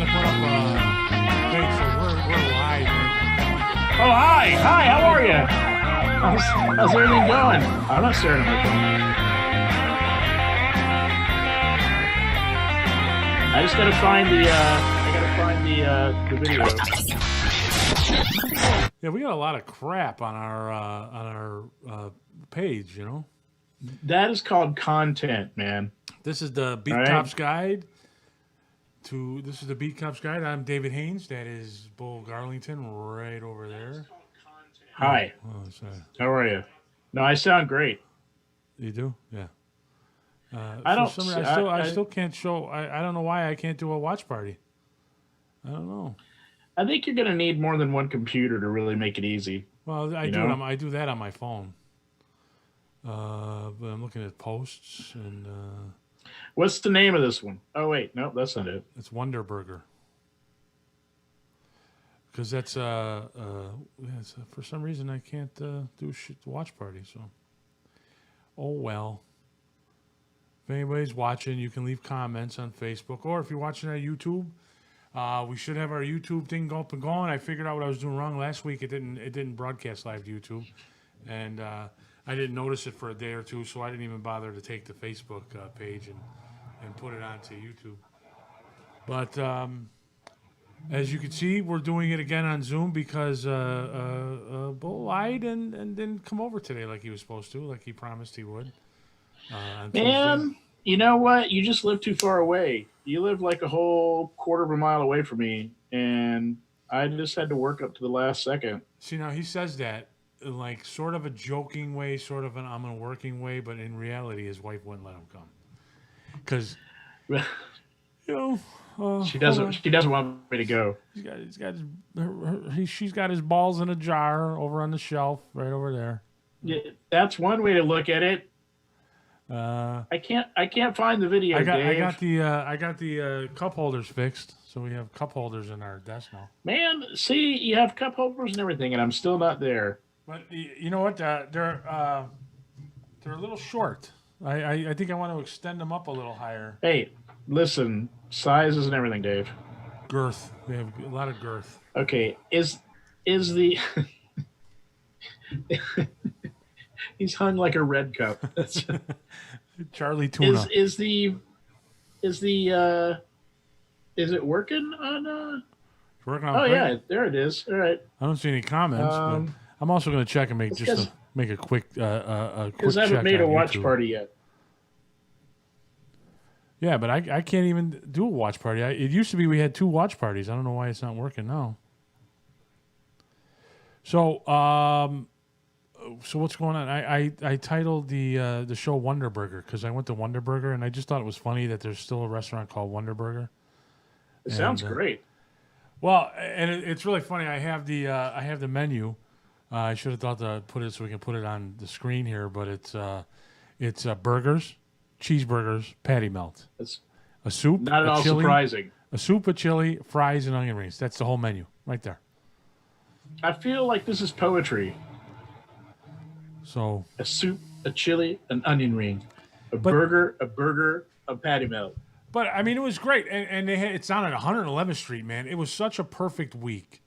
to put up a thing, so we're live. Oh, hi, how are you? How's everything going? I'm not staring at my phone. I just gotta find the video. Yeah, we got a lot of crap on our page, you know. That is called content, man. This is the Beat All right. Cops Guide. This is the Beat Cops Guide. I'm David Haynes. That is Bull Garlington right over there. Hi. Oh, sorry. How are you? No, I sound great. You do? Yeah. I don't. For some reason, I still can't show. I don't know why I can't do a watch party. I don't know. I think you're gonna need more than one computer to really make it easy. Well, I do that on my phone. But I'm looking at posts and. What's the name of this one? Oh wait, no, that's not it. It's Wonderburger. Because that's for some reason I can't do a watch party. So, oh well. If anybody's watching, you can leave comments on Facebook, or if you're watching on YouTube, we should have our YouTube thing up and going. I figured out what I was doing wrong last week. It didn't broadcast live to YouTube, and I didn't notice it for a day or two, so I didn't even bother to take the Facebook page and put it onto YouTube. But as you can see, we're doing it again on Zoom because Bull lied and didn't come over today like he was supposed to, like he promised he would. Man, you know what? You just live too far away. You live like a whole quarter of a mile away from me, and I just had to work up to the last second. See, now he says that in like sort of a joking way, sort of an I'm in a working way, but in reality, his wife wouldn't let him come because you know she doesn't want me to go. She's got his balls in a jar over on the shelf right over there. Yeah, that's one way to look at it. I can't find the video. I got the cup holders fixed, so we have cup holders in our desk now. Man, see, you have cup holders and everything, and I'm still not there. But you know what? They're a little short. I think I want to extend them up a little higher. Hey, listen, sizes and everything, Dave. Girth. They have a lot of girth. Okay, is the he's hung like a red cup. Charlie Tuna. Is it working on? It's working on. Oh yeah, there it is. All right. I don't see any comments. But I'm also going to check and make a quick because I haven't made a watch party yet. Yeah, but I can't even do a watch party. It used to be we had 2 watch parties. I don't know why it's not working now. So what's going on? I titled the show Wonderburger because I went to Wonderburger and I just thought it was funny that there's still a restaurant called Wonderburger. It sounds great. Well, and it's really funny. I have the menu. I should have thought to put it so we can put it on the screen here, but it's burgers, cheeseburgers, patty melt, a soup, not at all chili, surprising. A soup, a chili, fries, and onion rings. That's the whole menu right there. I feel like this is poetry. So a soup, a chili, an onion ring, a burger, a patty melt. But I mean, it was great, and it's on at 111th Street, man. It was such a perfect week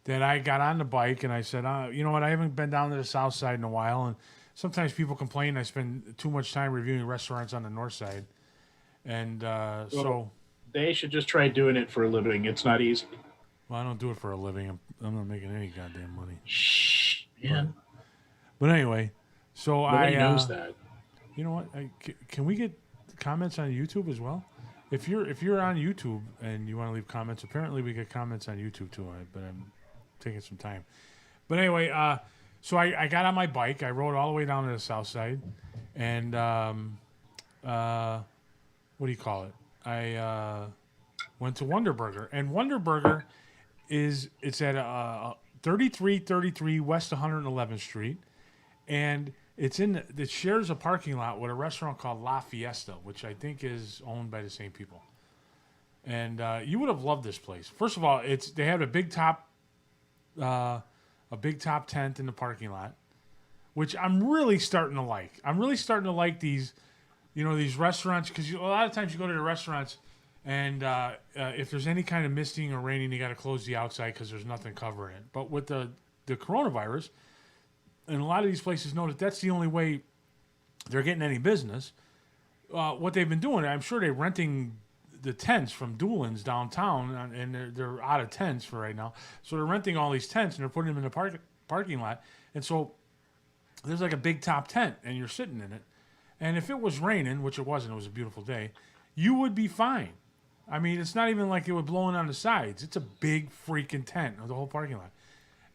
that I got on the bike and I said, you know what? I haven't been down to the South Side in a while, and sometimes people complain I spend too much time reviewing restaurants on the North Side, and so they should just try doing it for a living. It's not easy. Well, I don't do it for a living. I'm not making any goddamn money. Shh, man. But anyway, so Nobody knows that. You know what? Can we get comments on YouTube as well? If you're on YouTube and you want to leave comments, apparently we get comments on YouTube too. But I'm taking some time. But anyway, so I got on my bike. I rode all the way down to the South Side, and what do you call it? I went to Wonderburger, and Wonderburger it's at 3333 West 111th Street, and it shares a parking lot with a restaurant called La Fiesta, which I think is owned by the same people. And you would have loved this place. First of all, they have a big top tent in the parking lot, which I'm really starting to like. I'm really starting to like these restaurants, because a lot of times you go to the restaurants And if there's any kind of misting or raining, you got to close the outside because there's nothing covering it. But with the coronavirus, and a lot of these places know that that's the only way they're getting any business. What they've been doing, I'm sure they're renting the tents from Doolin's downtown, and they're out of tents for right now. So they're renting all these tents and they're putting them in the parking lot. And so there's like a big top tent, and you're sitting in it. And if it was raining, which it wasn't, it was a beautiful day, you would be fine. I mean, it's not even like it would blow in on the sides. It's a big freaking tent of the whole parking lot.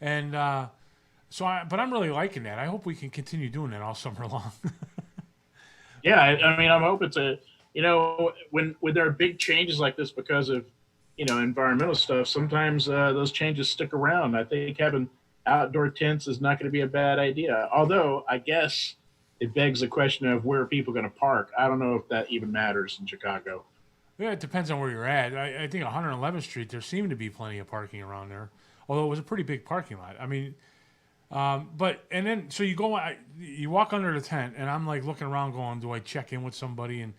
And but I'm really liking that. I hope we can continue doing that all summer long. Yeah, I mean, I'm hoping to, when there are big changes like this because of, environmental stuff, sometimes those changes stick around. I think having outdoor tents is not going to be a bad idea. Although, I guess it begs the question of where are people going to park. I don't know if that even matters in Chicago. Yeah, it depends on where you're at. I think 111th Street, there seemed to be plenty of parking around there, although it was a pretty big parking lot. I mean, so you walk under the tent, and I'm like looking around, going, do I check in with somebody? And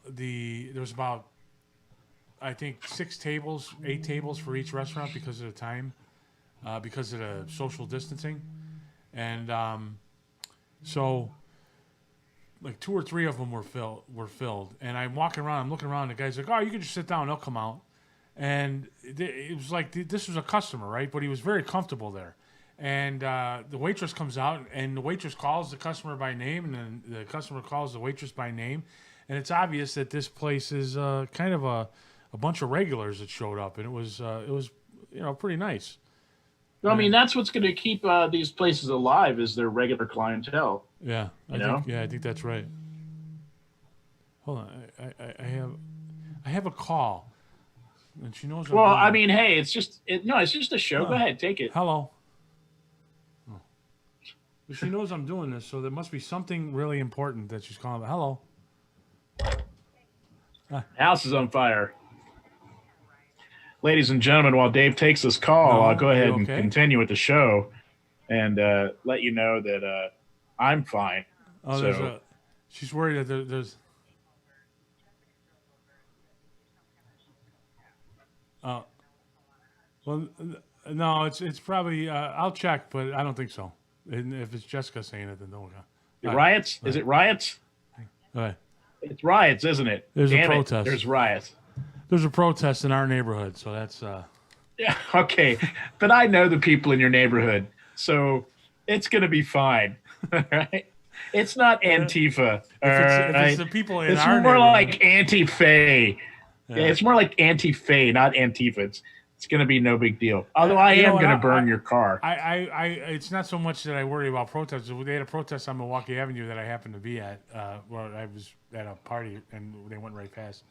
there's about, I think, 8 tables for each restaurant because of the time, because of the social distancing, and so like 2 or 3 of them were filled, and I'm walking around, I'm looking around, the guy's like, oh, you can just sit down, they'll come out, and it was like this was a customer, right? But he was very comfortable there. And the waitress comes out, and the waitress calls the customer by name, and then the customer calls the waitress by name. And it's obvious that this place is kind of a bunch of regulars that showed up, and it was pretty nice. Well, I mean, that's what's going to keep these places alive is their regular clientele. Yeah, I think that's right. Hold on, I have a call, and she knows. Well, I mean, hey, it's just a show. Go ahead, take it. Hello. She knows I'm doing this, so there must be something really important that she's calling about. Hello. House is on fire. Ladies and gentlemen, while Dave takes this call, I'll go ahead and continue with the show and let you know that I'm fine. Oh, she's worried that there's... well, no, it's probably... I'll check, but I don't think so. And if it's Jessica saying it, then no. Riots? Is it riots? Right. It's riots, isn't it? There's a protest. There's riots. There's a protest in our neighborhood, so that's... Yeah, okay. But I know the people in your neighborhood, so it's going to be fine. Right? It's not Antifa. If it's the people in it's our more neighborhood. like Anti-Fae. Yeah, it's more like Anti-Fae, not Antifa. It's going to be no big deal. Although I am going to burn your car. It's not so much that I worry about protests. They had a protest on Milwaukee Avenue that I happened to be at. Where I was at a party, and they went right past.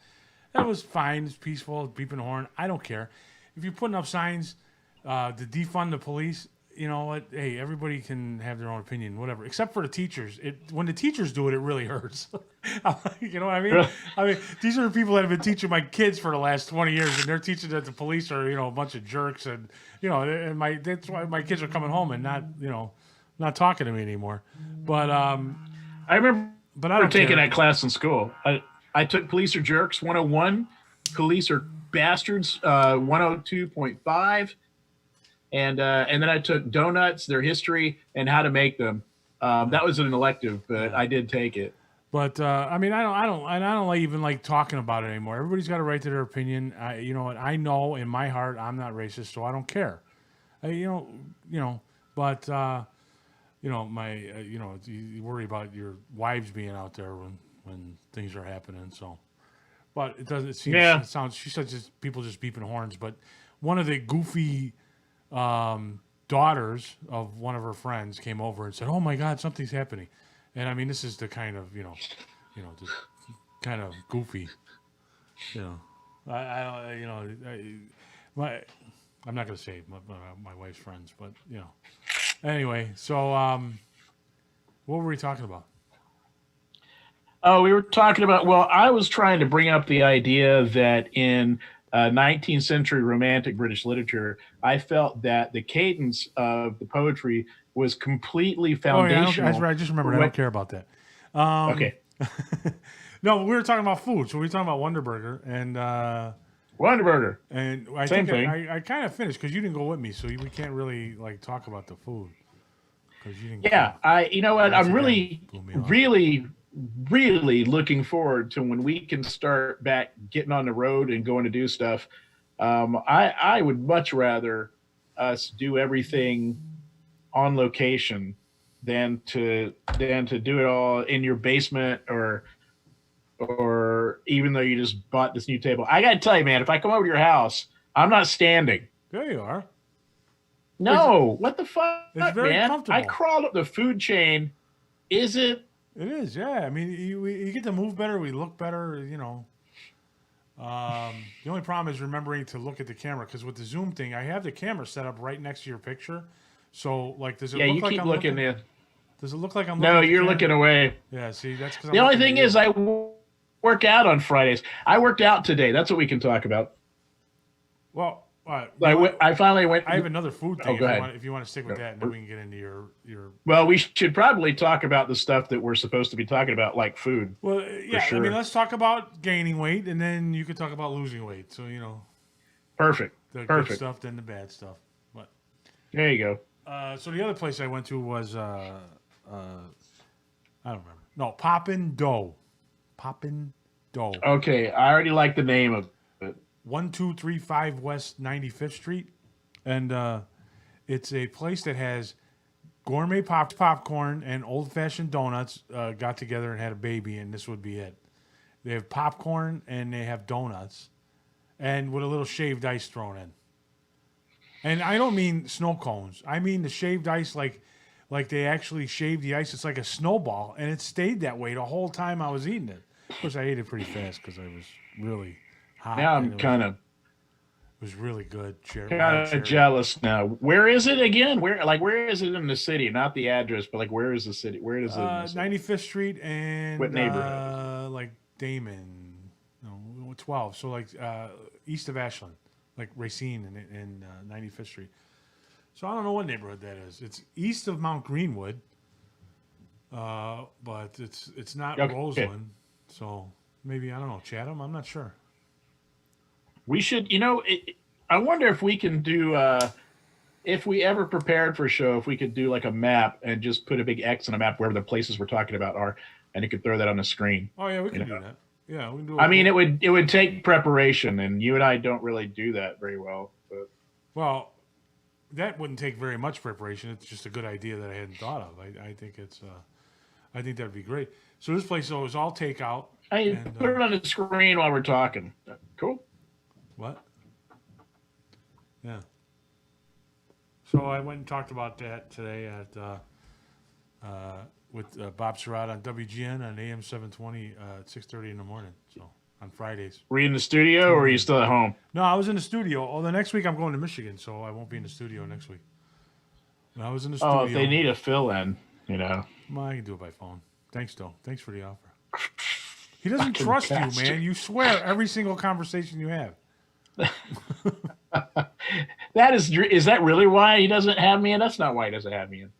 That was fine. It's peaceful. Beeping the horn. I don't care. If you're putting up signs to defund the police, you know what? Hey, everybody can have their own opinion, whatever. Except for the teachers. When the teachers do it, it really hurts. You know what I mean? I mean, these are the people that have been teaching my kids for the last 20 years, and they're teaching that the police are, a bunch of jerks, and that's why my kids are coming home and not talking to me anymore. But I remember, I don't taking that class in school. I took Police Are Jerks 101, Police Are Bastards 102.5. And then I took Donuts, Their History, and How to Make Them. That was an elective, but I did take it. But I mean, I don't even like talking about it anymore. Everybody's got a right to their opinion. You know what? I know in my heart I'm not racist, so I don't care. But you worry about your wives being out there when things are happening. So, but it doesn't. It sounds. She said just people just beeping horns. But one of the goofy daughters of one of her friends came over and said, "Oh my God, something's happening." And I mean, this is the kind of just kind of goofy. I'm not going to say my wife's friends, but Anyway, so what were we talking about? Oh, we were talking about. Well, I was trying to bring up the idea that in 19th century romantic British literature, I felt that the cadence of the poetry was completely foundational. I just remembered. I don't care about that. Okay. No, we were talking about food. So we were talking about Wonderburger, Wonderburger, and I same think thing. I kind of finished because you didn't go with me, so we can't really like talk about the food because you didn't Yeah, cook. you know what? Once I'm again, really, blew me off. really, really looking forward to when we can start back getting on the road and going to do stuff. I would much rather us do everything on location than to do it all in your basement or even though you just bought this new table. I got to tell you, man, if I come over to your house, I'm not standing. There you are. It's No, what the it's fuck, very man? I comfortable. crawled up the food chain. Is it? It is, yeah. I mean, you get to move better. We look better. The only problem is remembering to look at the camera because with the Zoom thing, I have the camera set up right next to your picture. So, like, does it Yeah, look you like keep I'm looking looking? in. Does it look like I'm looking No, at the you're camera? looking away. Yeah. See, that's because The I'm only looking at thing is, you. work out on Fridays. I worked out today. That's what we can talk about. Well, you know what? I finally went. I have another food Oh, thing go ahead. if you want to stick with that, and then we can get into your. Well, we should probably talk about the stuff that we're supposed to be talking about, like food, Well, for yeah. I mean, sure. let's talk about gaining weight, and then you could talk about losing weight. So Perfect. the good Perfect. stuff, then the bad stuff. But There you go. so the other place I went to was I don't remember. No, Poppin' Dough. Poppin' Dough. Okay, I already like the name of it. 1235 West 95th Street, and it's a place that has gourmet popcorn and old fashioned donuts got together and had a baby, and this would be it. They have popcorn and they have donuts, and with a little shaved ice thrown in. And I don't mean snow cones. I mean the shaved ice, like they actually shaved the ice. It's like a snowball, and it stayed that way the whole time I was eating it. Of course, I ate it pretty fast because I was really hot, Now and I'm it was really good. Wild kind of cherry. jealous now. Where is it again? Where is it in the city? Not the address, but like where is the city? Where is it in the city? 95th Street What and neighborhood? like Damon, no, 12. So like east of Ashland, like Racine and 95th Street. So I don't know what neighborhood that is. It's east of Mount Greenwood, but it's not Okay. Roseland. So maybe I don't know Chatham. I'm not sure. We should, I wonder if we can do, if we ever prepared for a show, if we could do like a map and just put a big X on a map wherever the places we're talking about are, and you could throw that on the screen. Oh yeah, we You can know, do that. Yeah, we can do I it. mean, it would take preparation, and you and I don't really do that very well. But Well, that wouldn't take very much preparation. It's just a good idea that I hadn't thought of. I think I think that'd be great. So this place though is all takeout I and put it on the screen while we're talking. Cool. what? Yeah. So I went and talked about that today at with Bob Surratt on WGN on AM 720 at 6:30 in the morning. So on Fridays. Were you in the studio or are you still at home? No, I was in the studio. Oh, the next week I'm going to Michigan, so I won't be in the studio next week. When I was in the Oh, if studio. they need a fill in, you know. Well, I can do it by phone. Thanks, though. Thanks for the offer. He doesn't Fucking trust you, bastard. man. You swear every single conversation you have. Is that really why he doesn't have me in? That's not why he doesn't have me in.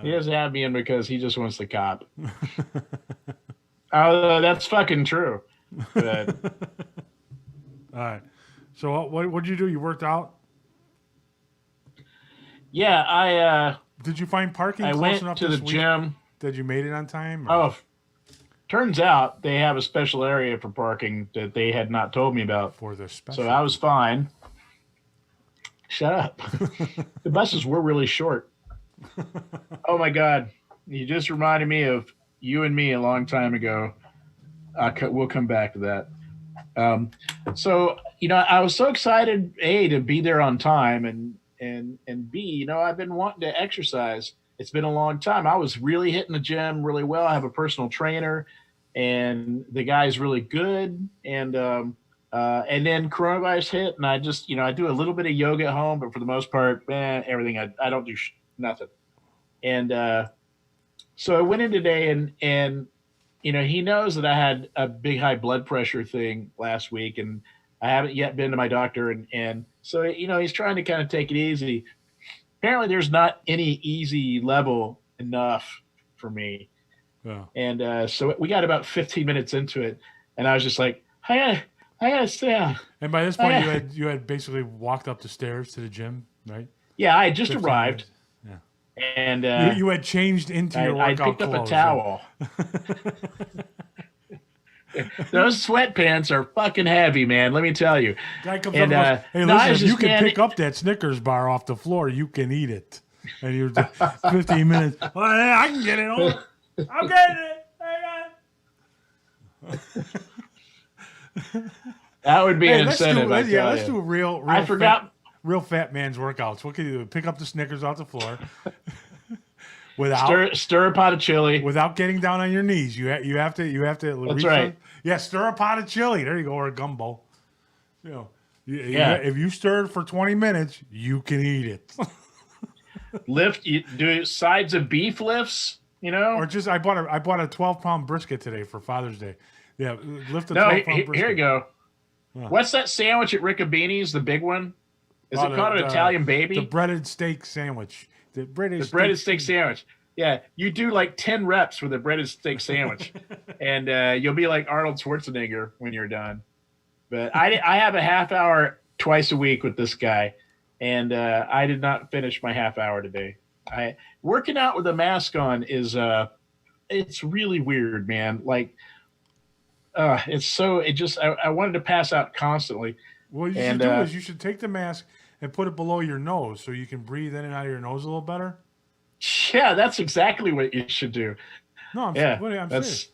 He Uh, doesn't have me in because he just wants the cop. Oh, that's fucking true. But all right. So what did you do? You worked out? yeah, Did you find parking I close went enough to the this week gym. that you made it on time? Or? Oh, turns out they have a special area for parking that they had not told me about. For the special. So I was fine. Shut up. The buses were really short. Oh my God. You just reminded me of you and me a long time ago. We'll come back to that. So, I was so excited, A, to be there on time and B, I've been wanting to exercise. It's been a long time. I was really hitting the gym really well. I have a personal trainer and the guy's really good. And then coronavirus hit, and I just, I do a little bit of yoga at home, but for the most part, everything I don't do nothing. And so I went in today, and he knows that I had a big high blood pressure thing last week, and I haven't yet been to my doctor, and so he's trying to kind of take it easy. Apparently, there's not any easy level enough for me. Yeah. And so we got about 15 minutes into it, and I was just like, I gotta sit down. And by this point, you had basically walked up the stairs to the gym, right? Yeah, I had just 15 arrived, minutes. Yeah. and You had changed into your I workout picked up a clothes. towel. Those sweatpants are fucking heavy, man. Let me tell you. Guy comes And, up and goes, "Hey, no, I listen, was if you just, can man, pick up that Snickers bar off the floor, you can eat it." And you're 15 minutes. Well, yeah, I can get it. I'm getting it. Hang on. that would be an Let's incentive. let's do a real I forgot. real fat man's workouts. What can you do? Pick up the Snickers off the floor without Stir a pot of chili. without getting down on your knees. You have to That's right. Yeah, stir a pot of chili. There you go, or a gumbo. You know, Yeah. If you stir it for 20 minutes, you can eat it. You do sides of beef lifts. You know, Or just I bought a 12-pound brisket today for Father's Day. Yeah, lift a no. 12-pound brisket. Here you go. What's that sandwich at Riccabini's? The big one. Is it called an Italian baby? The breaded steak sandwich. The breaded steak sandwich. Yeah, you do like 10 reps with a breaded steak sandwich, and you'll be like Arnold Schwarzenegger when you're done. But I have a half hour twice a week with this guy, and I did not finish my half hour today. Working out with a mask on is it's really weird, man. Like I wanted to pass out constantly. What you should do is you should take the mask and put it below your nose so you can breathe in and out of your nose a little better. Yeah, that's exactly what you should do. No, I'm serious.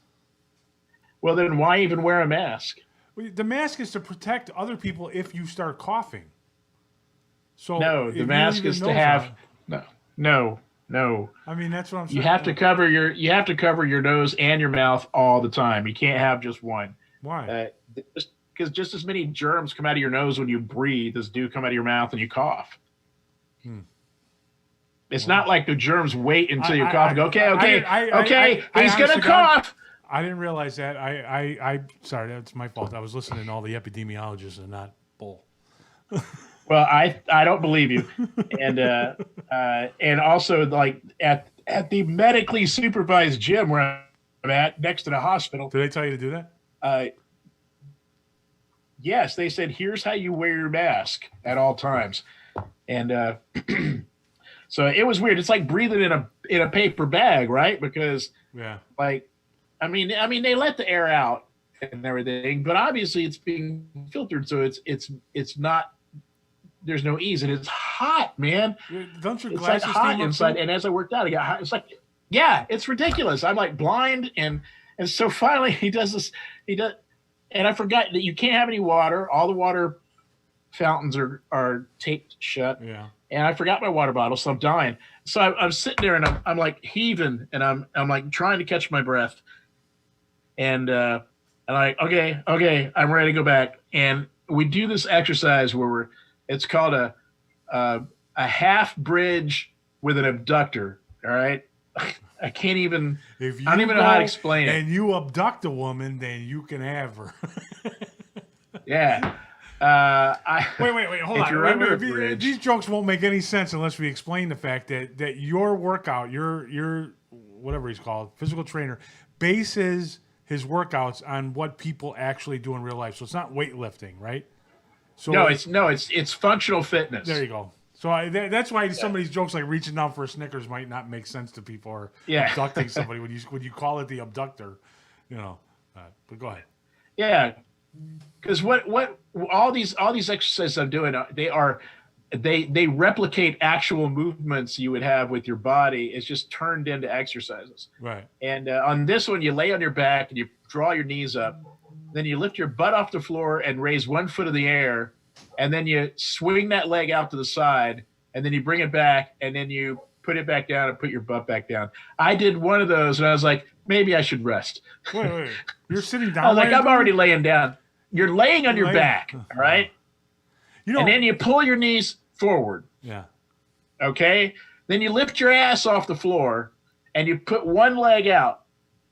Well, then why even wear a mask? Well, the mask is to protect other people if you start coughing. So no, the mask is to have no. I mean, that's what I'm saying. You have to cover your nose and your mouth all the time. You can't have just one. Why? Because just as many germs come out of your nose when you breathe as do come out of your mouth when you cough. It's not like the germs wait until you cough and go, okay, he's going to cough. I didn't realize that. I sorry, that's my fault. I was listening to all the epidemiologists and not Bull. Well, I don't believe you. And also, like, at the medically supervised gym where I'm at, next to the hospital. Did they tell you to do that? Yes, they said, here's how you wear your mask at all times. And so it was weird. It's like breathing in a paper bag, right? Because like, I mean, they let the air out and everything, but obviously it's being filtered, so it's not. There's no ease, and it's hot, man. Don't your it's glasses like hot inside? And as I worked out, I got hot. It's like, yeah, it's ridiculous. I'm like blind, and so finally he does this. And I forgot that you can't have any water. All the water fountains are taped shut. Yeah. And I forgot my water bottle, so I'm dying. So I'm sitting there, and I'm like heaving, and I'm like trying to catch my breath. And I'm like, okay, I'm ready to go back. And we do this exercise where it's called a half bridge with an abductor. All right. I can't even. I don't even know how to explain it. And you abduct a woman, then you can have her. Yeah. Wait, hold on. You're under a bridge. These jokes won't make any sense unless we explain the fact that your workout, your whatever he's called, physical trainer, bases his workouts on what people actually do in real life. So it's not weightlifting, right? So it's functional fitness. There you go. So that's why some of these jokes, like reaching down for a Snickers, might not make sense to people, or abducting somebody when you call it the abductor, you know. But go ahead. Yeah, because what all these exercises I'm doing, they replicate actual movements you would have with your body. It's just turned into exercises. Right. And on this one, you lay on your back and you draw your knees up. Then you lift your butt off the floor and raise one foot in the air. And then you swing that leg out to the side. And then you bring it back. And then you put it back down and put your butt back down. I did one of those, and I was like, maybe I should rest. Wait. You're sitting down. I was like, I'm already laying down. You're laying on your back, all right? And then you pull your knees forward. Yeah. Okay? Then you lift your ass off the floor, and you put one leg out.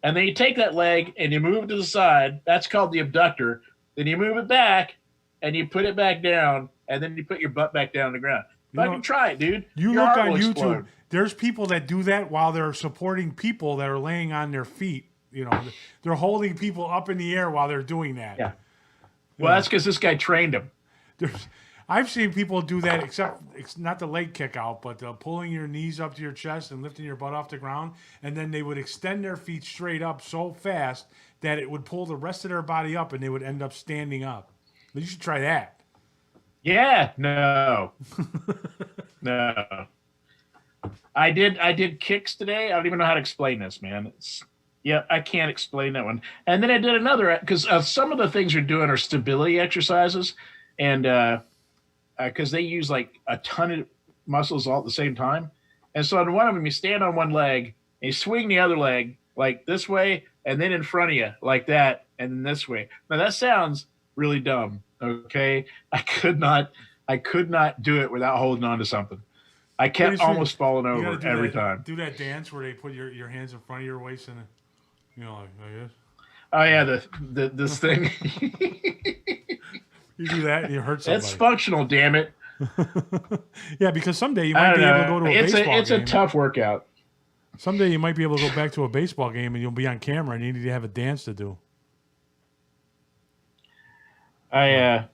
And then you take that leg, and you move it to the side. That's called the abductor. Then you move it back, and you put it back down, and then you put your butt back down on the ground. Fucking try it, dude. You Your look heart on will YouTube. explode. There's people that do that while they're supporting people that are laying on their feet. They're holding people up in the air while they're doing that. Yeah. Well, that's because this guy trained him. I've seen people do that, except it's not the leg kick out, but pulling your knees up to your chest and lifting your butt off the ground, and then they would extend their feet straight up so fast that it would pull the rest of their body up, and they would end up standing up. You should try that. Yeah. No. No. I did kicks today. I don't even know how to explain this, man. I can't explain that one. And then I did another because some of the things you're doing are stability exercises, and because they use like a ton of muscles all at the same time. And so on one of them, you stand on one leg and you swing the other leg like this way, and then in front of you like that, and then this way. Now that sounds really dumb. Okay, I could not do it without holding on to something. I kept almost falling over every time. Do that dance where they put your hands in front of your waist and like this. Oh yeah, this thing. You do that and you hurt somebody. It's functional, damn it. Yeah, because someday you might be able to go to a baseball game. It's a tough workout. Someday you might be able to go back to a baseball game and you'll be on camera and you need to have a dance to do. And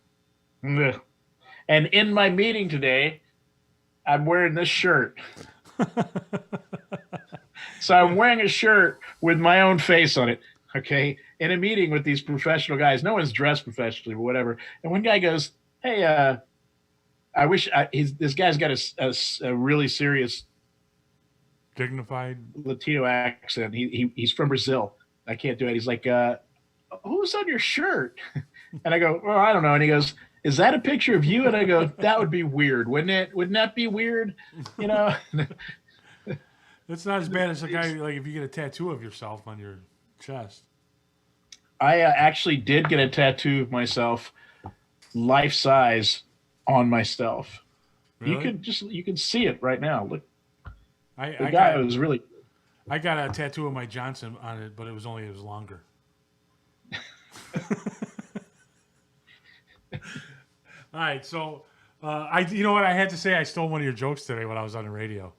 in my meeting today, I'm wearing this shirt. So I'm wearing a shirt with my own face on it, okay? In a meeting with these professional guys. No one's dressed professionally or whatever. And one guy goes, hey, I wish this guy's got a really serious dignified Latino accent. He's from Brazil. I can't do it. He's like, who's on your shirt? And I go, well, I don't know. And he goes, is that a picture of you? And I go, that would be weird, wouldn't it? Wouldn't that be weird? It's not as bad as a guy, like if you get a tattoo of yourself on your chest. I actually did get a tattoo of myself, life size, on myself. Really? You can see it right now. Look, I got a tattoo of my Johnson on it, but it was longer. All right, so you know what I had to say? I stole one of your jokes today when I was on the radio.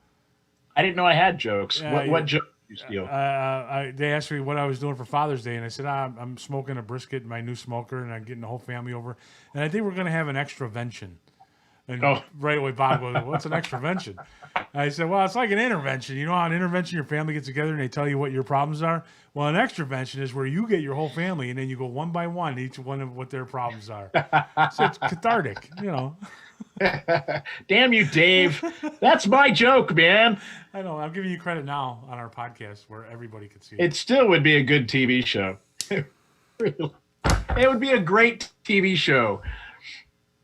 I didn't know I had jokes. What joke did you steal? They asked me what I was doing for Father's Day, and I said I'm smoking a brisket in my new smoker, and I'm getting the whole family over, and I think we're going to have an extravention. And right away, Bob goes, "What's an extravention?" I said, "Well, it's like an intervention. You know how an intervention, your family gets together and they tell you what your problems are. Well, an extravention is where you get your whole family and then you go one by one, each one of what their problems are. So it's cathartic, Damn you, Dave! That's my joke, man. I know. I'm giving you credit now on our podcast where everybody can see it. It still would be a good TV show. It would be a great TV show.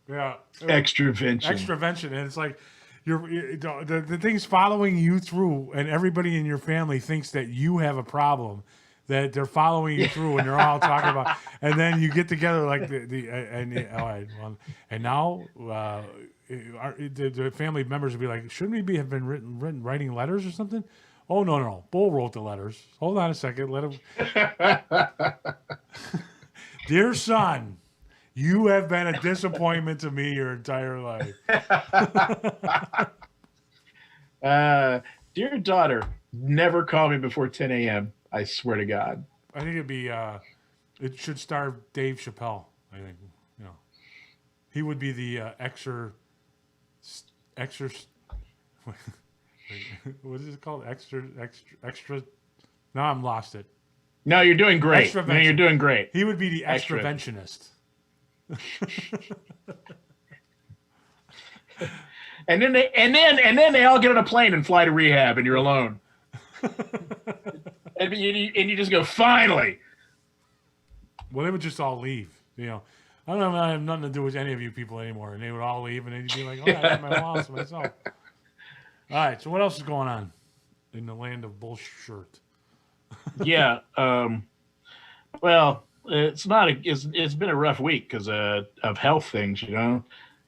Yeah. Extravention, and it's like the thing's following you through, and everybody in your family thinks that you have a problem, that they're following you through, and they're all talking about, and then you get together like all right, well, and now the family members would be like, shouldn't we have been writing letters or something? Oh no, Bull wrote the letters. Hold on a second, let him. Dear son. You have been a disappointment to me your entire life. Dear daughter, never call me before 10 a.m. I swear to God. I think it'd be, it should star Dave Chappelle. I think, he would be the extra. What is it called? Extra. Now I'm lost it. No, you're doing great. No, you're doing great. He would be the extraventionist. and then they all get on a plane and fly to rehab, and you're alone. and you just go, finally. Well, they would just all leave. I have nothing to do with any of you people anymore, and they would all leave, and they'd be like, "Oh, I have my house myself." All right. So what else is going on in the land of bullshit? Yeah. Well. It's been a rough week because of health things,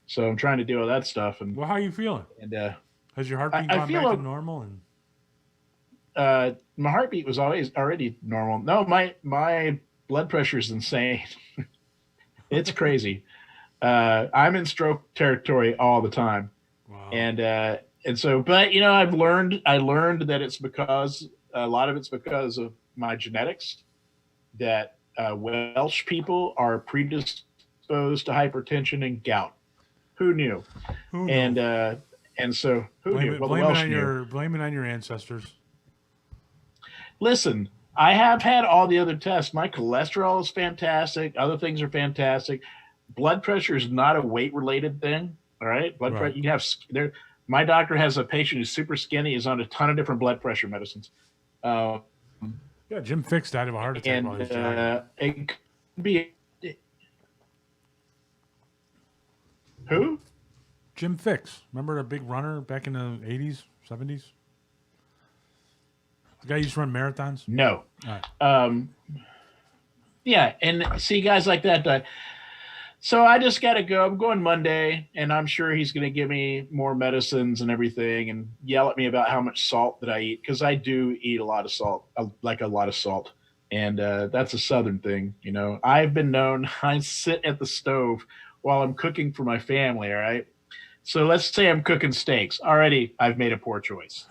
So I'm trying to deal with that stuff. And well, how are you feeling? And has your heartbeat gone back to normal? And my heartbeat was already normal. No, my blood pressure is insane. It's crazy. I'm in stroke territory all the time. Wow. And so, but I learned that it's because a lot of it's because of my genetics that Welsh people are predisposed to hypertension and gout. Who knew? Who knew? And so who Blame knew? it. Well, the Blame it Welsh on knew. your ancestors. Listen, I have had all the other tests. My cholesterol is fantastic. Other things are fantastic. Blood pressure is not a weight related thing. All right, blood Right. pressure. You have there. My doctor has a patient who's super skinny. Is on a ton of different blood pressure medicines. Um, Yeah, Jim Fix died of a heart attack while he and was jogging. it could be who? Jim Fix. Remember the big runner back in the 80s, 70s? The guy used to run marathons? No. All right. Yeah, and see guys like that die. So I just got to go. I'm going Monday, and I'm sure he's going to give me more medicines and everything, and yell at me about how much salt that I eat because I do eat a lot of salt, like a lot of salt, and that's a Southern thing. I've been known. I sit at the stove while I'm cooking for my family. All right. So let's say I'm cooking steaks. Already, I've made a poor choice.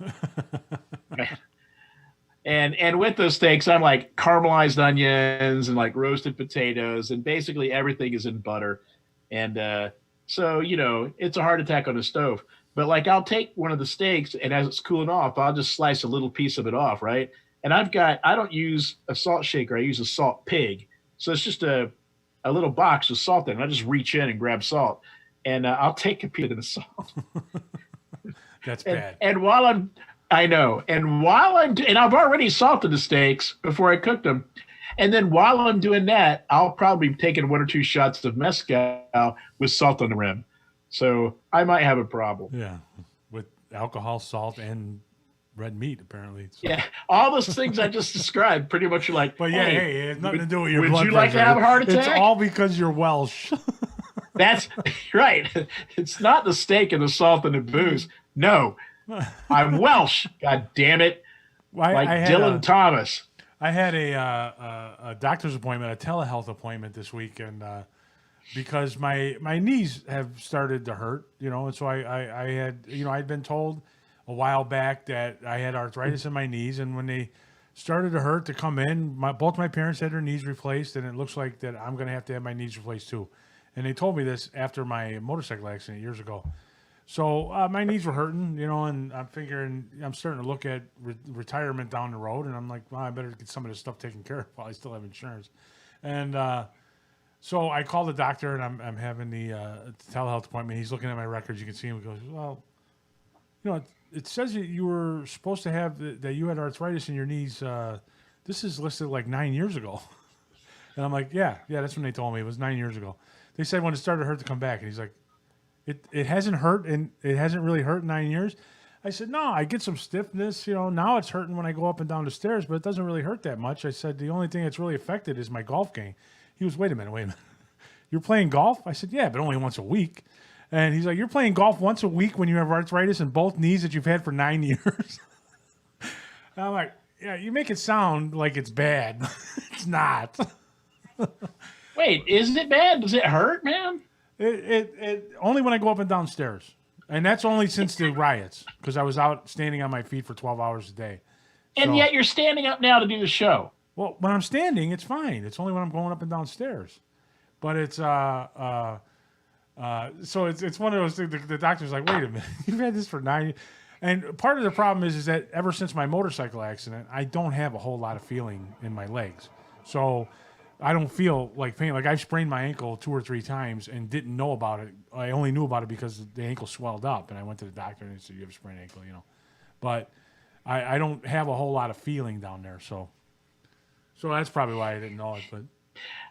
And with those steaks, I'm like caramelized onions and like roasted potatoes, and basically everything is in butter. And so it's a heart attack on the stove. But like I'll take one of the steaks, and as it's cooling off, I'll just slice a little piece of it off, right? And I don't use a salt shaker. I use a salt pig. So it's just a little box with salt in it. I just reach in and grab salt, and I'll take a piece of the salt. That's and, bad. and while I'm I know. And I've already salted the steaks before I cooked them. And then while I'm doing that, I'll probably be taking one or two shots of mezcal with salt on the rim. So I might have a problem. Yeah, with alcohol, salt, and red meat, apparently. So. Yeah, all those things I just described pretty much are like, But yeah, hey, it has nothing to do with your would blood you like pressure. to have a heart attack? It's all because you're Welsh. That's right. It's not the steak and the salt and the booze. No, I'm Welsh. God damn it. Like Dylan Thomas. I had a doctor's appointment, a telehealth appointment this week, and because my knees have started to hurt, and so I had, I'd been told a while back that I had arthritis in my knees, and when they started to hurt to come in, both my parents had their knees replaced, and it looks like that I'm going to have my knees replaced too. And they told me this after my motorcycle accident years ago. So my knees were hurting, and I'm figuring I'm starting to look at retirement down the road, and I'm like, well, I better get some of this stuff taken care of while I still have insurance. And so I called the doctor, and I'm having the telehealth appointment. He's looking at my records. You can see him. He goes, well, it says that you were supposed to have that you had arthritis in your knees. This is listed like 9 years ago. And I'm like, yeah, that's when they told me. It was 9 years ago. They said when it started to hurt to come back. And he's like, it hasn't hurt, and it hasn't really hurt in 9 years. I said, no, I get some stiffness. Now it's hurting when I go up and down the stairs, but it doesn't really hurt that much. I said, the only thing that's really affected is my golf game. He was, wait a minute. You're playing golf? I said, yeah, but only once a week. And he's like, you're playing golf once a week when you have arthritis in both knees that you've had for 9 years? And I'm like, yeah, you make it sound like it's bad. It's not. Wait, isn't it bad? Does it hurt, man? It only when I go up and down stairs. And that's only since the riots, because I was out standing on my feet for 12 hours a day. And yet you're standing up now to do the show. Well, when I'm standing, it's fine. It's only when I'm going up and down stairs. But it's so it's one of those things. The doctor's like, wait a minute, you've had this for 9 years. And part of the problem is that ever since my motorcycle accident, I don't have a whole lot of feeling in my legs. So I don't feel like pain. Like I've sprained my ankle 2 or 3 times and didn't know about it. I only knew about it because the ankle swelled up, and I went to the doctor and he said, you have a sprained ankle, But I don't have a whole lot of feeling down there, so that's probably why I didn't know it. But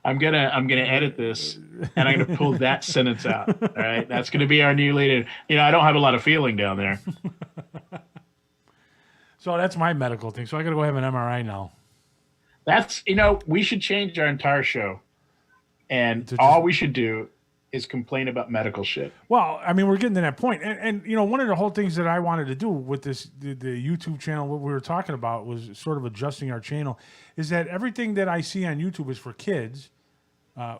I'm gonna edit this, and I'm gonna pull that sentence out. All right, that's gonna be our new leader. I don't have a lot of feeling down there. So that's my medical thing. So I gotta go have an MRI now. That's we should change our entire show, and all we should do is complain about medical shit. Well, I mean, we're getting to that point, and one of the whole things that I wanted to do with this the YouTube channel, what we were talking about was sort of adjusting our channel, is that everything that I see on YouTube is for kids,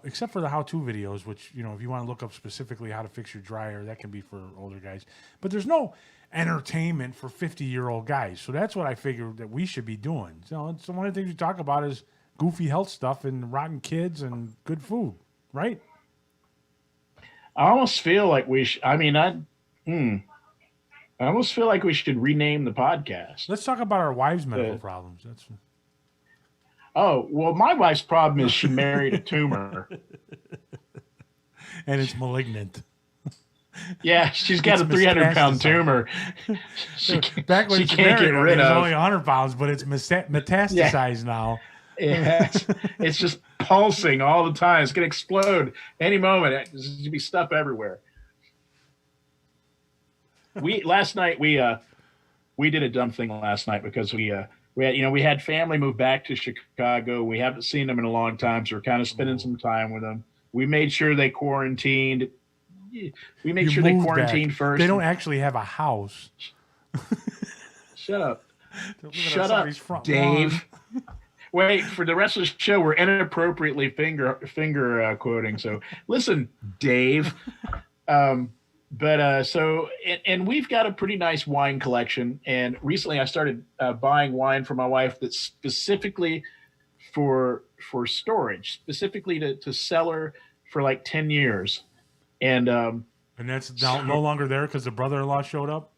except for the how-to videos, which, if you want to look up specifically how to fix your dryer, that can be for older guys. But there's no entertainment for 50-year-old guys. So that's what I figured that we should be doing. So one of the things we talk about is goofy health stuff and rotten kids and good food, right? I almost feel like we should. I almost feel like we should rename the podcast. Let's talk about our wives' medical problems. That's. Oh, well, my wife's problem is she married a tumor. And it's malignant. Yeah, she's got a 300-pound tumor. Back when she can't married, get rid it was of. only 100 pounds, but it's metastasized now. Yeah, it's just pulsing all the time. It's going to explode any moment. There's going to be stuff everywhere. Last night we did a dumb thing last night because we had family move back to Chicago. We haven't seen them in a long time, so we're kind of spending some time with them. We made sure they quarantined. We made sure they quarantined first. They don't actually have a house. Shut up. Shut up, Dave. Wait, for the rest of the show, we're inappropriately finger quoting. So listen, Dave. And we've got a pretty nice wine collection. And recently I started buying wine for my wife that's specifically for storage, specifically to sell her for like 10 years. And that's no longer there because the brother-in-law showed up?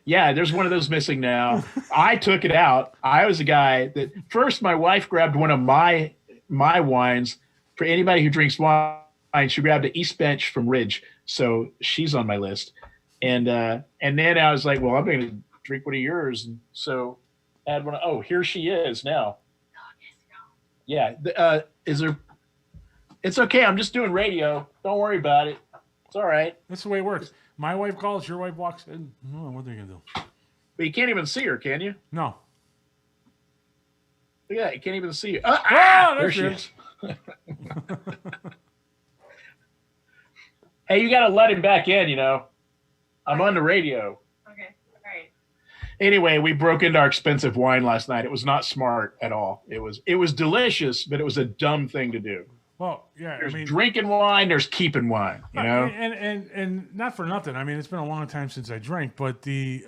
Yeah, there's one of those missing now. I took it out. I was a guy that first my wife grabbed one of my wines. For anybody who drinks wine, she grabbed an East Bench from Ridge. So she's on my list. And then I was like, well, I'm going to drink one of yours. And so add one. Oh, here she is now. Yeah. Is there? It's okay. I'm just doing radio. Don't worry about it. It's all right. That's the way it works. My wife calls, your wife walks in. Oh, what are they going to do? But you can't even see her, can you? No. Look at that. You can't even see her. There she is. Hey, you got to let him back in, I'm on the radio. Okay. All right. Anyway, we broke into our expensive wine last night. It was not smart at all. It was delicious, but it was a dumb thing to do. Well, yeah, there's drinking wine, there's keeping wine, And not for nothing. I mean, it's been a long time since I drank, but the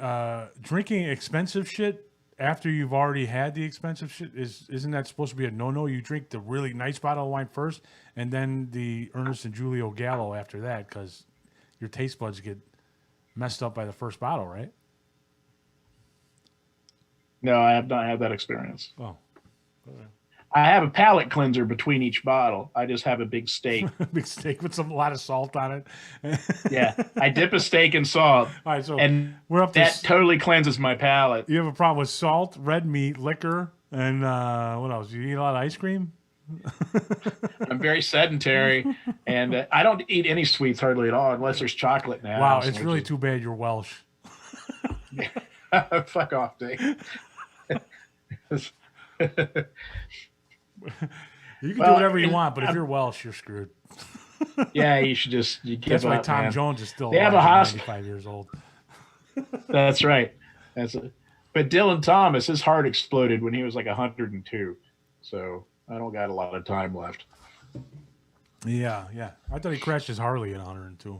drinking expensive shit after you've already had the expensive shit isn't that supposed to be a no-no? You drink the really nice bottle of wine first, and then the Ernest and Julio Gallo after that, because your taste buds get messed up by the first bottle, right? No, I have not had that experience. Oh. I have a palate cleanser between each bottle. I just have a big steak. Big steak with a lot of salt on it. Yeah, I dip a steak in salt, all right, so and we're up to that totally cleanses my palate. You have a problem with salt, red meat, liquor, and what else? You eat a lot of ice cream? I'm very sedentary, and I don't eat any sweets hardly at all unless there's chocolate in the Wow, house. it's really too bad you're Welsh. Fuck off, Dave. You can do whatever you want, but if you're Welsh, you're screwed. Yeah, you should just give That's why up, Tom man. Jones is still They have a 95 years old. That's right. But Dylan Thomas, his heart exploded when he was like 102. So I don't got a lot of time left. Yeah. I thought he crashed his Harley at 102.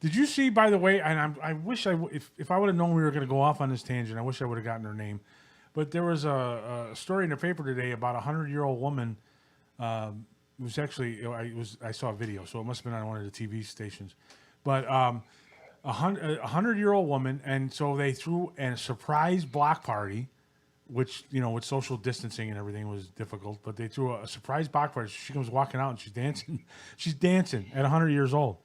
Did you see, by the way, and I wish if I would have known we were going to go off on this tangent, I wish I would have gotten her name. But there was a story in the paper today about a 100-year-old woman. It was actually I saw a video, so it must have been on one of the TV stations. But a 100-year-old woman, and so they threw a surprise block party, which with social distancing and everything was difficult. But they threw a surprise block party. She comes walking out and she's dancing. She's dancing at 100 years old,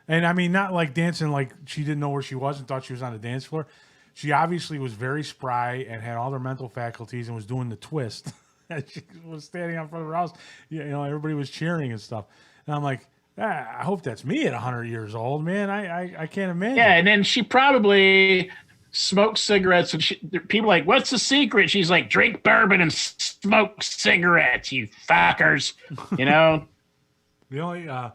and I mean not like dancing like she didn't know where she was and thought she was on the dance floor. She obviously was very spry and had all her mental faculties and was doing the twist. And she was standing out front of her house. Everybody was cheering and stuff. And I'm like, I hope that's me at 100 years old, man. I can't imagine. Yeah, and then she probably smoked cigarettes. And people are like, what's the secret? She's like, drink bourbon and smoke cigarettes, you fuckers. The only, I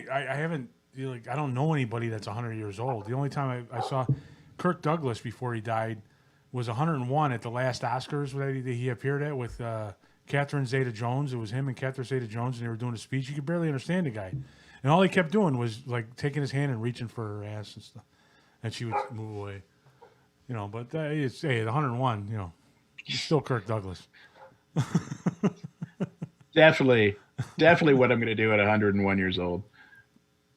haven't, I don't know anybody that's 100 years old. The only time I saw Kirk Douglas before he died was 101 at the last Oscars that he appeared at with Catherine Zeta-Jones. It was him and Catherine Zeta-Jones, and they were doing a speech. You could barely understand the guy. And all he kept doing was, like, taking his hand and reaching for her ass and stuff. And she would move away. You know, but it's, hey, at 101, you know, he's still Kirk Douglas. Definitely what I'm going to do at 101 years old.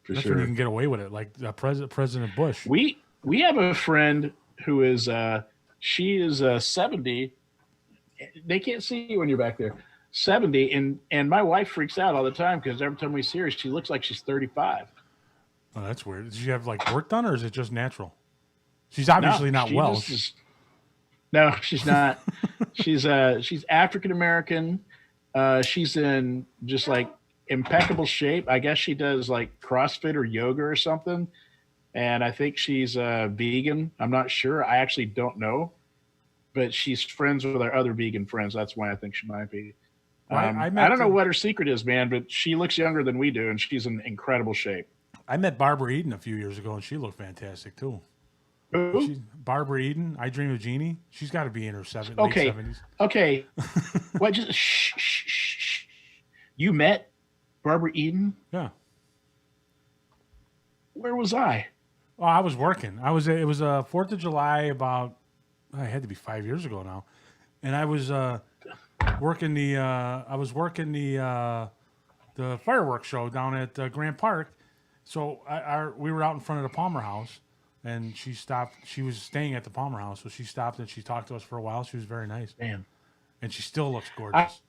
That's when you can get away with it, like President Bush. We have a friend who is she is 70. They can't see you when you're back there. 70, and my wife freaks out all the time because every time we see her, she looks like she's 35. Oh, that's weird. Did she have like work done, or is it just natural? She's obviously not well. No, she's not. she's African American. She's in just like impeccable shape. I guess she does like CrossFit or yoga or something. And I think she's vegan. I'm not sure. I actually don't know. But she's friends with our other vegan friends. That's why I think she might be. I don't know what her secret is, man, but she looks younger than we do, and she's in incredible shape. I met Barbara Eden a few years ago, and she looked fantastic, too. Who? Barbara Eden, I Dream of Jeannie. She's got to be in her late 70s. Okay. What? Just shh. You met Barbara Eden? Yeah. Where was I? Oh, I was working. It was 4th of July about, it had to be 5 years ago now. And I was working the fireworks show down at Grant Park. So we were out in front of the Palmer House, and she stopped. She was staying at the Palmer House, so she stopped and she talked to us for a while. She was very nice. Man. And she still looks gorgeous.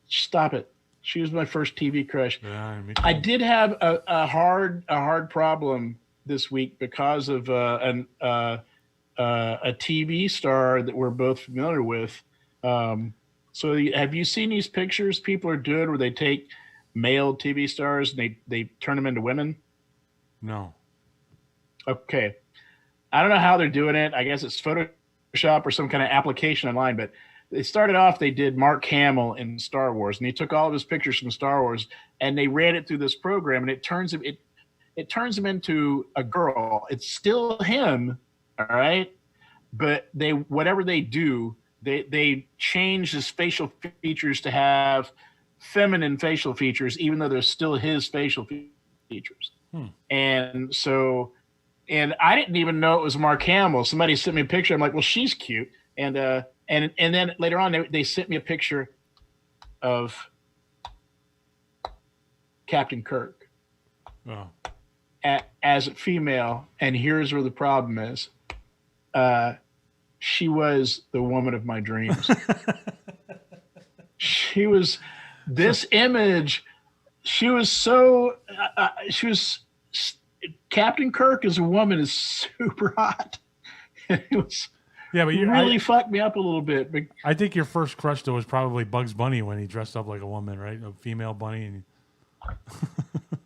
Stop it. She was my first TV crush. Yeah, me too. I did have a hard problem this week because of a TV star that we're both familiar with. So have you seen these pictures people are doing where they take male TV stars and they turn them into women? No. Okay. I don't know how they're doing it. I guess it's Photoshop or some kind of application online, but they started off, they did Mark Hamill in Star Wars, and he took all of his pictures from Star Wars and they ran it through this program, and it turns him into a girl. It's still him, all right? But whatever they do, they change his facial features to have feminine facial features, even though they're still his facial features. And so, and I didn't even know it was Mark Hamill. Somebody sent me a picture. I'm like, well, she's cute. And then later on, they sent me a picture of Captain Kirk as a female. And here's where the problem is. She was the woman of my dreams. She was this image. She was so, Captain Kirk as a woman is super hot. It was, yeah, but you really fucked me up a little bit. But I think your first crush though was probably Bugs Bunny when he dressed up like a woman, right? A female bunny. And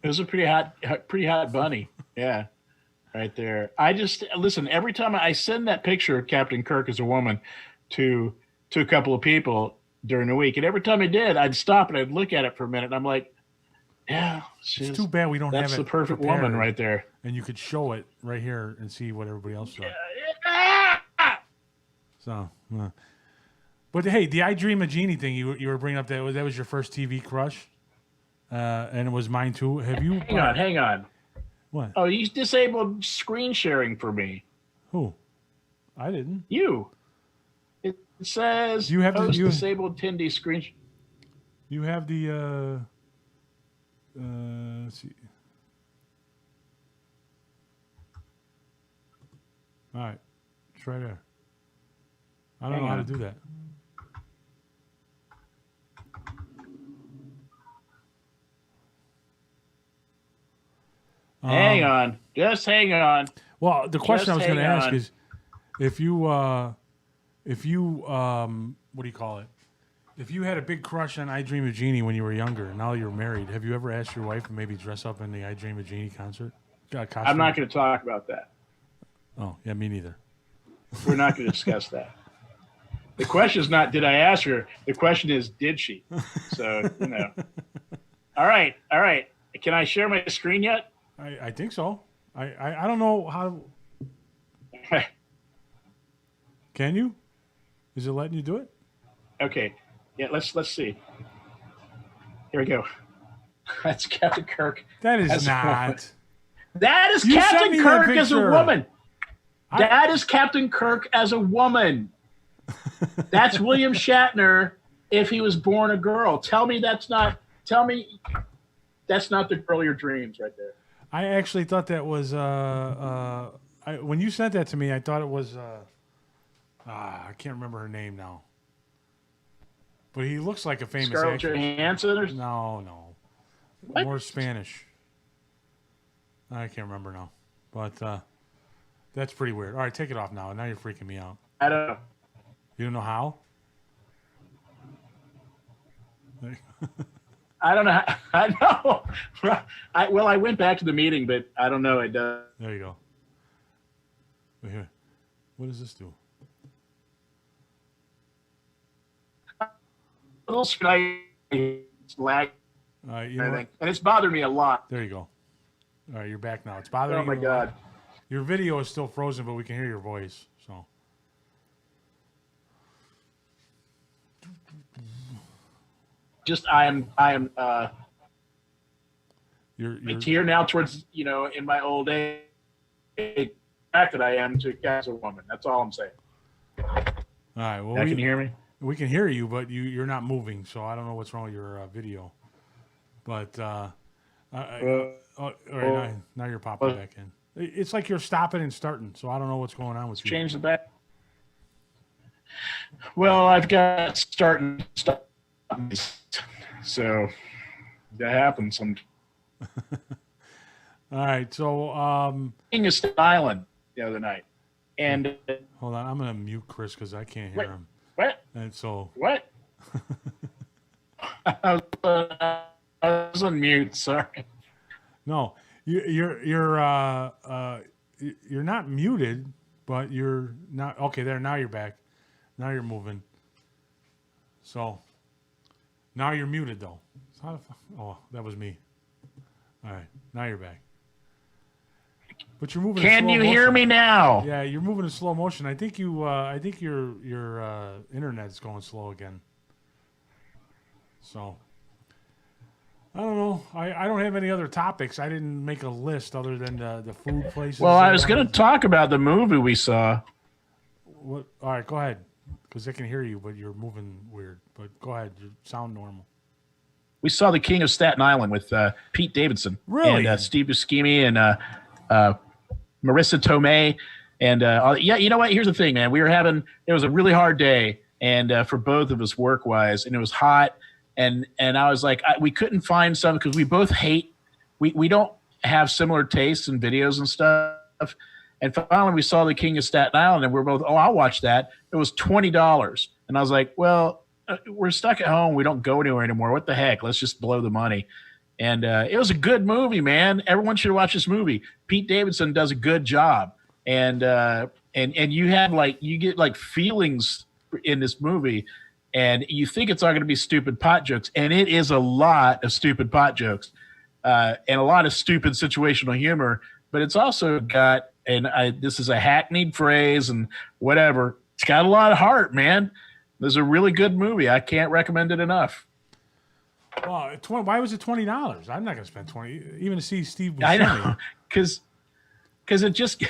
it was a pretty hot bunny. Yeah, right there. Listen. Every time I send that picture of Captain Kirk as a woman to a couple of people during the week, and every time I did, I'd stop and I'd look at it for a minute, and I'm like, yeah, it's too bad we don't have it. That's the perfect woman right there. And you could show it right here and see what everybody else saw. So, but hey, the I Dream of Jeannie thing you were bringing up, that was your first TV crush, and it was mine too. Have you? Hang on. What? Oh, you disabled screen sharing for me. Who? I didn't. You. It says you have disabled attendee screen. You have the. Let's see. All right, it's right there. I don't know how to do that. Hang on. Just hang on. Well, the question I was going to ask is if you what do you call it? If you had a big crush on I Dream of Jeannie when you were younger, and now you're married, have you ever asked your wife to maybe dress up in the I Dream of Jeannie costume? I'm not going to talk about that. Oh, yeah, me neither. We're not going to discuss that. The question is not, did I ask her? The question is, did she? So, All right. Can I share my screen yet? I think so. I don't know how. Can you? Is it letting you do it? Okay. Yeah, let's see. Here we go. That's Captain Kirk. That is not. That is You sent Captain me that Kirk as a picture. woman. That is Captain Kirk as a woman. That's William Shatner if he was born a girl. Tell me that's not the girl of your dreams right there. I actually thought that was when you sent that to me, I thought it was I can't remember her name now. But he looks like a famous Scarlett actress. Johansson or No. What? More Spanish. I can't remember now. But that's pretty weird. All right, take it off now. Now you're freaking me out. I don't know. You don't know how? I don't know. I know. I went back to the meeting, but I don't know. It does. There you go. Wait, here. What does this do? It's lag. You know what? And it's bothered me a lot. There you go. All right, you're back now. It's bothering you. Oh my God. Your video is still frozen, but we can hear your voice. So. Just I am You're here now towards in my old age, the fact that I am as a woman. That's all I'm saying. all right. Well, Can you hear me? we can hear you, but you're not moving, so I don't know what's wrong with your video. But all right, now you're popping back in. It's like you're stopping and starting, so I don't know what's going on with you. Change the back. Well, I've got start and stop, so that happens. All right, so King of Staten Island the other night, and hold on, I'm gonna mute Chris because I can't hear him. What? And so What? I was on mute. Sorry. No, you're not muted, but you're not okay. There, now you're back. Now you're moving. So now you're muted though. Oh, that was me. All right, now you're back. But you're moving. Can you hear me now? Yeah, you're moving in slow motion. I think you. I think your internet's going slow again. So. I don't know. I don't have any other topics. I didn't make a list other than the food places. Well, I was going to talk about the movie we saw. What? All right, go ahead. Because I can hear you, but you're moving weird. But go ahead. You sound normal. We saw The King of Staten Island with Pete Davidson. Really? And Steve Buscemi and Marissa Tomei. And yeah, you know what? Here's the thing, man. It was a really hard day and for both of us work-wise, and it was hot. And I was like, we couldn't find some because we both we don't have similar tastes in videos and stuff. And finally, we saw The King of Staten Island, and we're both, I'll watch that. It was $20, and I was like, well, we're stuck at home. We don't go anywhere anymore. What the heck? Let's just blow the money. And it was a good movie, man. Everyone should watch this movie. Pete Davidson does a good job, and you get feelings in this movie. And you think it's all going to be stupid pot jokes, and it is a lot of stupid pot jokes and a lot of stupid situational humor. But it's also got, this is a hackneyed phrase and whatever. It's got a lot of heart, man. This is a really good movie. I can't recommend it enough. Well, why was it $20? I'm not going to spend $20 even to see Steve Buscemi. I know, because it just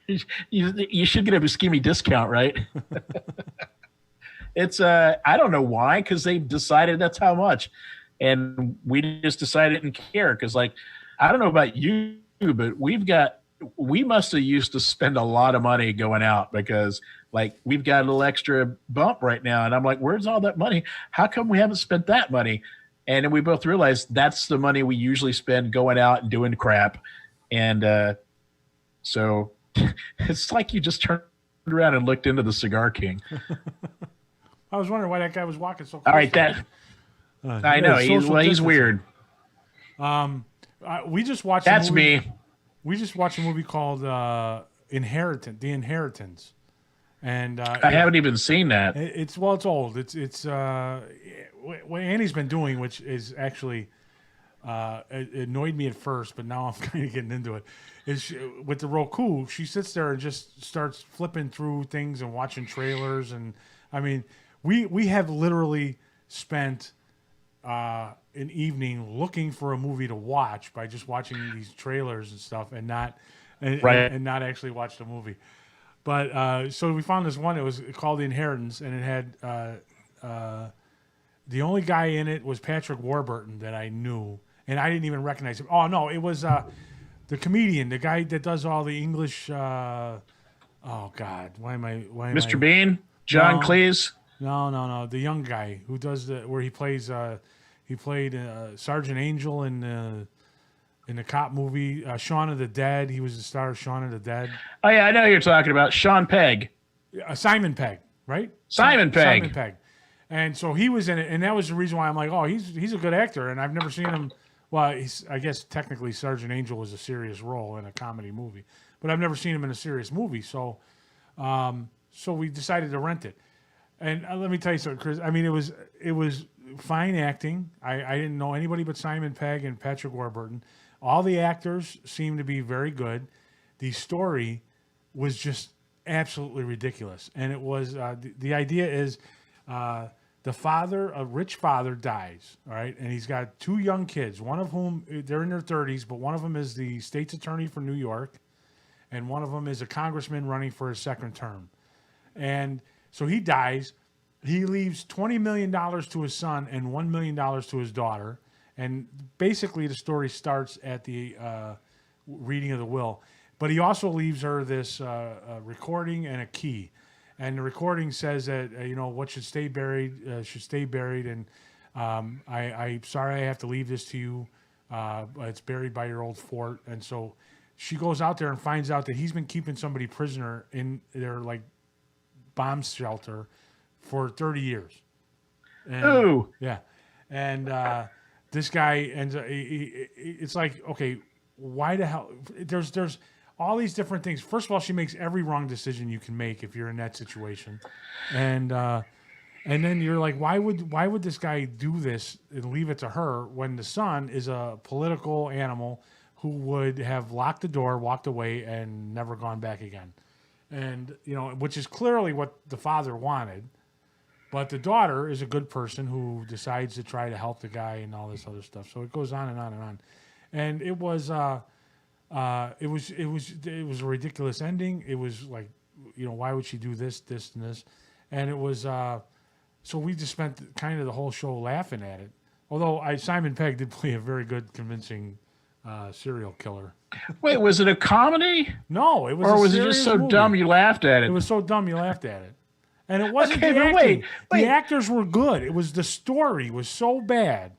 you should get a Buscemi discount, right? It's I don't know why, because they decided that's how much, and we just decided didn't care because I don't know about you, but we must have used to spend a lot of money going out because we've got a little extra bump right now, and I'm like, where's all that money? How come we haven't spent that money? And then we both realized that's the money we usually spend going out and doing crap, and so it's like you just turned around and looked into the Cigar King. I was wondering why that guy was walking so close. All right, I know he's weird. We just watched. That's me. We just watched a movie called The Inheritance, and I haven't even seen that. It's old. It's what Annie's been doing, which is actually it annoyed me at first, but now I'm kind of getting into it. Is with the Roku, she sits there and just starts flipping through things and watching trailers, and I mean. We have literally spent an evening looking for a movie to watch by just watching these trailers and stuff, and not and not actually watch the movie. But so we found this one. It was called The Inheritance, and it had the only guy in it was Patrick Warburton that I knew, and I didn't even recognize him. Oh no, it was the comedian, the guy that does all the English. Oh God, why am I? Mr. Bean, John Cleese. No. The young guy who does where he plays. He played Sergeant Angel in the cop movie Shaun of the Dead. He was the star of Shaun of the Dead. Oh yeah, I know who you're talking about. Sean Pegg. Simon Pegg, right? Simon Pegg. Simon Pegg. And so he was in it, and that was the reason why I'm like, oh, he's a good actor, and I've never seen him. Well, I guess technically Sergeant Angel was a serious role in a comedy movie, but I've never seen him in a serious movie. So, so we decided to rent it. And let me tell you something, Chris. I mean, it was fine acting. I didn't know anybody but Simon Pegg and Patrick Warburton. All the actors seemed to be very good. The story was just absolutely ridiculous, and it was the idea is. The father, a rich father, dies, all right? And he's got two young kids, one of whom, they're in their 30s, but one of them is the state's attorney for New York, and one of them is a congressman running for his second term. And so he dies. He leaves $20 million to his son and $1 million to his daughter. And basically the story starts at the reading of the will. But he also leaves her this recording and a key. And the recording says that what should stay buried should stay buried, and I'm sorry I have to leave this to you. It's buried by your old fort, and so she goes out there and finds out that he's been keeping somebody prisoner in their like bomb shelter for 30 years. And, oh, yeah, and this guy ends up. It's like, okay, why the hell? There's all these different things. First of all, she makes every wrong decision you can make if you're in that situation, and then you're like, why would this guy do this and leave it to her when the son is a political animal who would have locked the door, walked away, and never gone back again, and which is clearly what the father wanted, but the daughter is a good person who decides to try to help the guy and all this other stuff. So it goes on and on and on, and it was. It was a ridiculous ending. It was like, why would she do this, and this? And it was, so we just spent kind of the whole show laughing at it. Although Simon Pegg did play a very good, convincing serial killer. Wait, was it a comedy? No, it was. Or was it just so dumb you laughed at it? It was so dumb you laughed at it. And it wasn't okay, the acting. Wait. The actors were good. It was the story was so bad.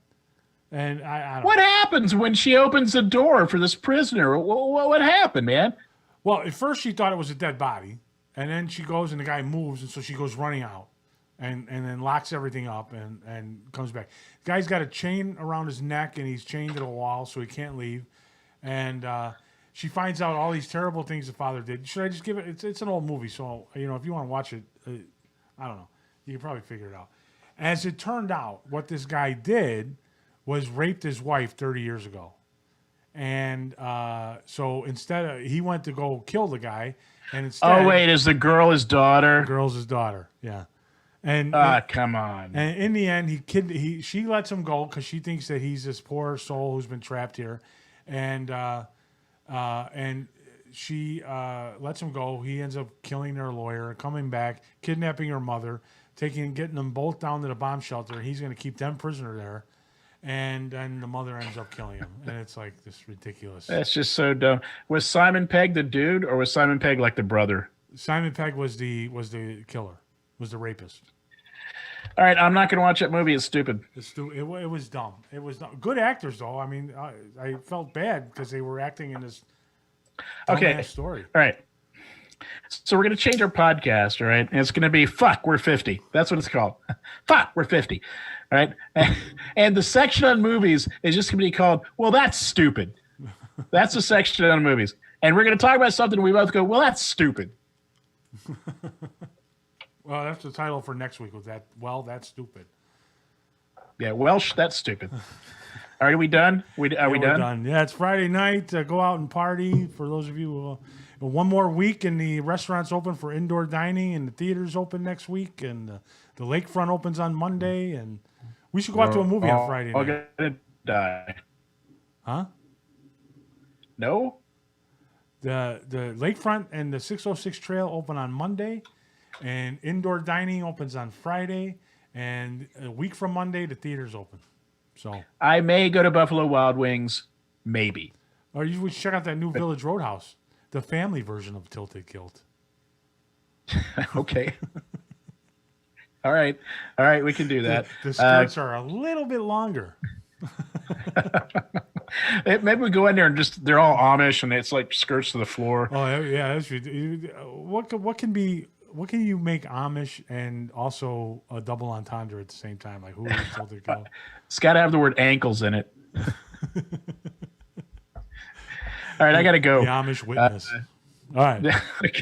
And I don't what know. happens when she opens the door for this prisoner? What happened, man? Well, at first she thought it was a dead body, and then she goes and the guy moves, and so she goes running out, and then locks everything up and comes back. The guy's got a chain around his neck, and he's chained to the wall, so he can't leave. And she finds out all these terrible things the father did. Should I just give it? It's an old movie, so if you want to watch it, I don't know. You can probably figure it out. As it turned out, what this guy did was raped his wife 30 years ago. And so he went to go kill the guy, and instead... Oh, wait, is the girl his daughter? The girl's his daughter, yeah. And come on. And in the end, she lets him go because she thinks that he's this poor soul who's been trapped here. And she lets him go. He ends up killing their lawyer, coming back, kidnapping her mother, getting them both down to the bomb shelter. He's going to keep them prisoner there. And then the mother ends up killing him, and it's like this ridiculous. That's just so dumb. Was Simon Pegg the dude, or was Simon Pegg like the brother? Simon Pegg was the killer, was the rapist. All right, I'm not going to watch that movie. It's stupid. It was dumb. It was dumb. Good actors though. I mean, I felt bad because they were acting in this dumbass story. All right. So we're going to change our podcast, all right? And it's going to be Fuck, We're 50. That's what it's called. Fuck, We're 50. All right? And the section on movies is just going to be called, Well, That's Stupid. That's the section on movies. And we're going to talk about something we both go, Well, that's stupid. Well, that's the title for next week. Was that? Well, that's stupid. Yeah, Welsh, that's stupid. Are we done? Are we done? We're done. Yeah, it's Friday night. Go out and party. For those of you who, one more week, and the restaurant's open for indoor dining, and the theater's open next week, and the lakefront opens on Monday, and we should go out to a movie on Friday All night. gonna die. Huh? No? The lakefront and the 606 Trail open on Monday, and indoor dining opens on Friday, and a week from Monday, the theater's open. So I may go to Buffalo Wild Wings, maybe. or you would check out that new Village Roadhouse, the family version of Tilted Kilt. Okay. All right, we can do that. The skirts are a little bit longer. Maybe we go in there and they're all Amish and it's like skirts to the floor. Oh yeah, that's what can you make Amish and also a double entendre at the same time? Like who is Tilted Kilt? It's got to have the word ankles in it. All right, I got to go. The Amish witness. All right.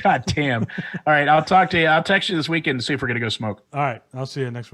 God damn. All right, I'll talk to you. I'll text you this weekend to see if we're going to go smoke. All right. I'll see you next week.